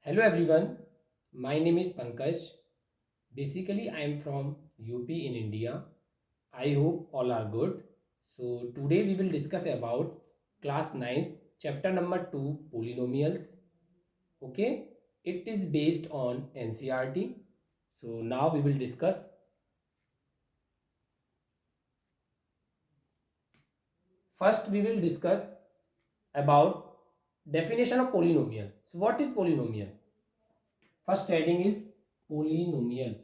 Hello everyone, my name is Pankaj. Basically, I am from UP in India. I hope all are good. So, today we will discuss about class 9, chapter number 2, polynomials. Okay, it is based on NCRT. So, now we will discuss. First, we will discuss about definition of polynomial. So, what is polynomial? First heading is polynomial.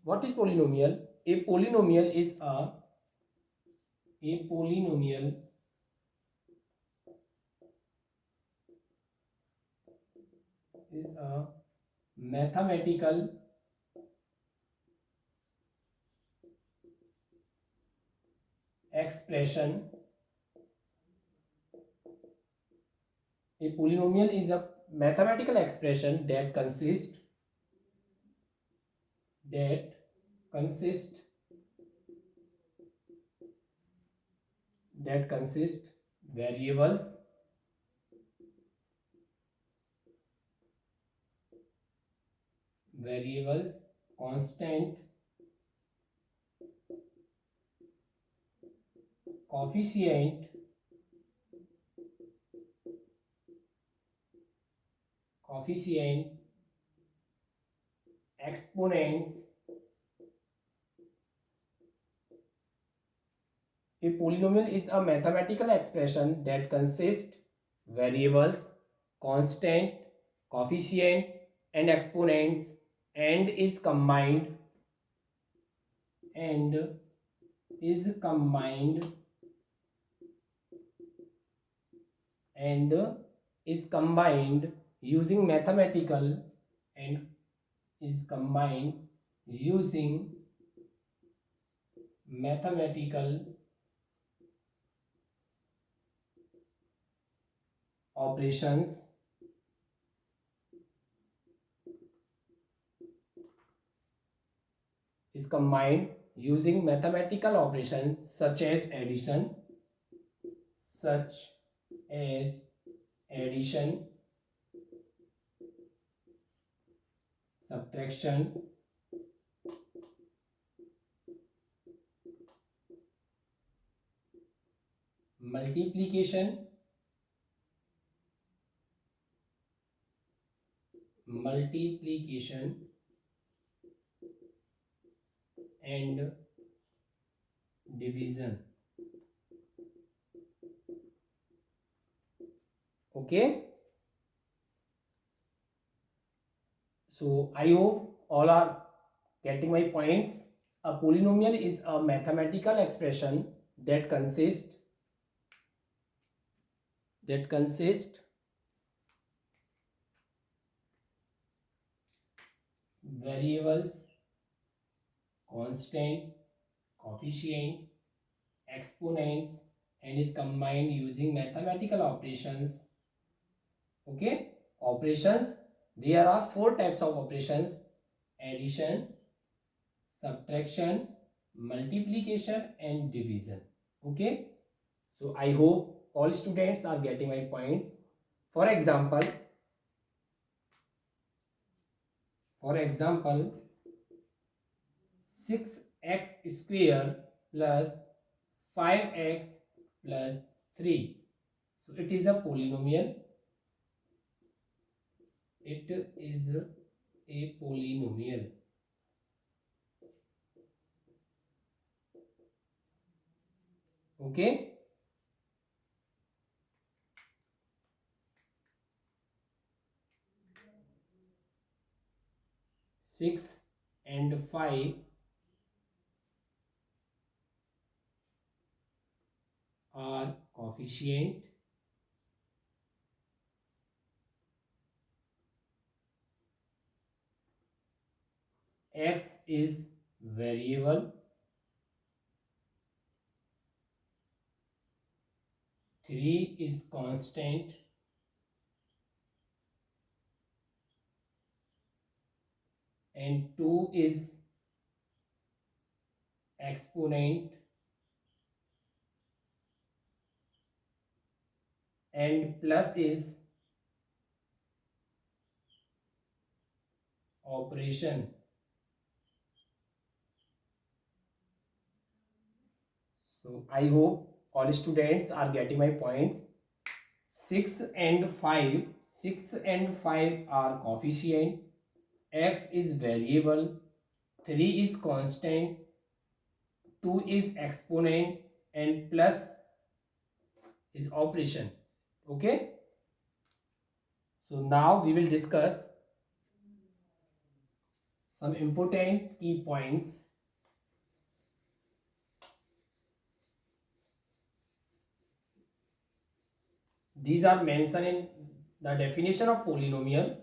What is polynomial? A polynomial is a polynomial is a mathematical expression. A polynomial is a mathematical expression that consists variables constant, coefficient, coefficient, exponents. A polynomial is a mathematical expression that consists variables, constant, coefficient, and exponents and and is combined and is combined using and is combined using mathematical operations is combined using mathematical operations such as addition, subtraction, multiplication, multiplication and division. Okay, so I hope all are getting my points. A polynomial is a mathematical expression that consists variables, constant, coefficient, exponents and is combined using mathematical operations. Okay, operations, there are four types of operations: addition, subtraction, multiplication and division. Okay, so I hope all students are getting my points. For example, 6x square plus 5x plus 3. So it is a polynomial. It is a polynomial. Okay. Six and 5 are coefficient. X is variable. 3 is constant. And 2 is exponent, and plus is operation. So I hope all students are getting my points. 6 and 5, 6 and 5 are coefficient, x is variable, 3 is constant, 2 is exponent, and plus is operation. Okay, so now we will discuss some important key points. These are mentioned in the definition of polynomial.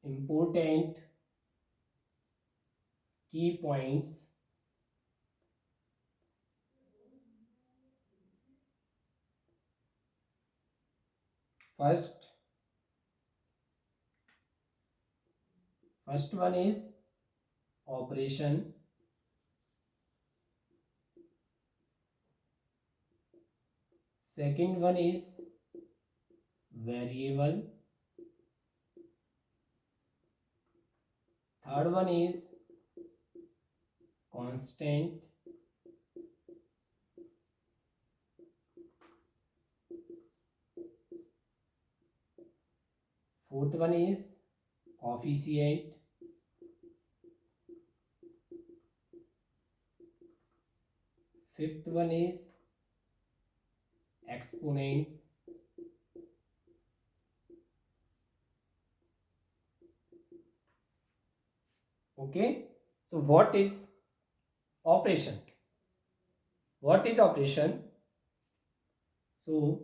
Important key points. First one is operation. Second one is variable. Third one is constant. Fourth one is coefficient. Fifth one is exponents. Okay, so what is operation? What is operation? So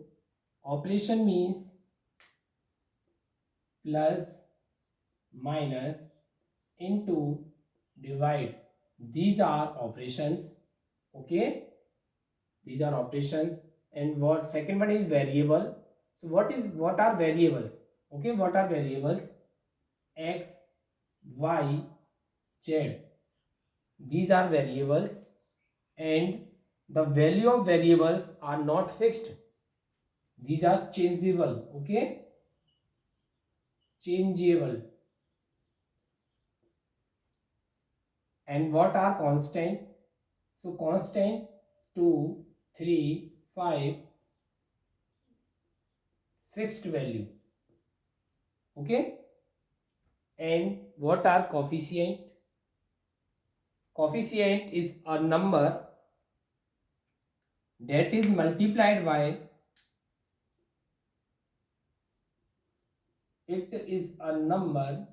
operation means plus, minus, into, divide. These are operations. Okay, these are operations. And what second one is variable. So what are variables? Okay, what are variables? X, y, z. These are variables, and the value of variables are not fixed. These are changeable. Okay, changeable. And what are constant? So constant 2, 3, 5, fixed value. Okay, and what are coefficient? Coefficient is a number that is multiplied by, it is a number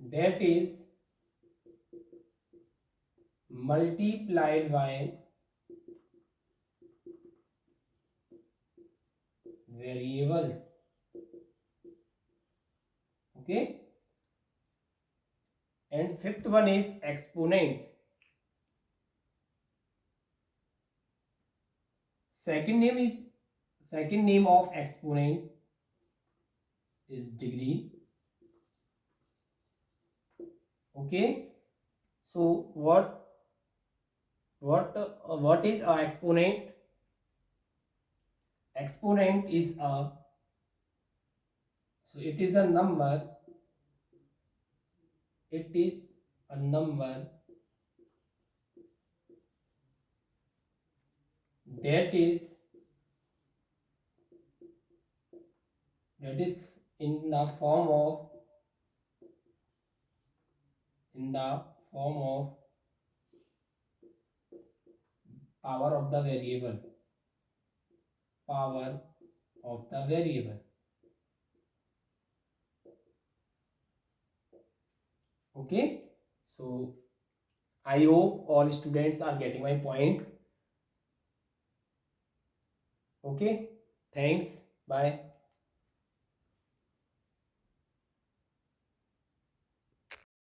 that is multiplied by variables. Okay, and fifth one is exponents. Second name of exponent is degree. Okay, so what is a exponent? Exponent is a, so it is a number, it is a number that is in the form of power of the variable. Power of the variable. Okay, so I hope all students are getting my points. Okay, thanks, bye.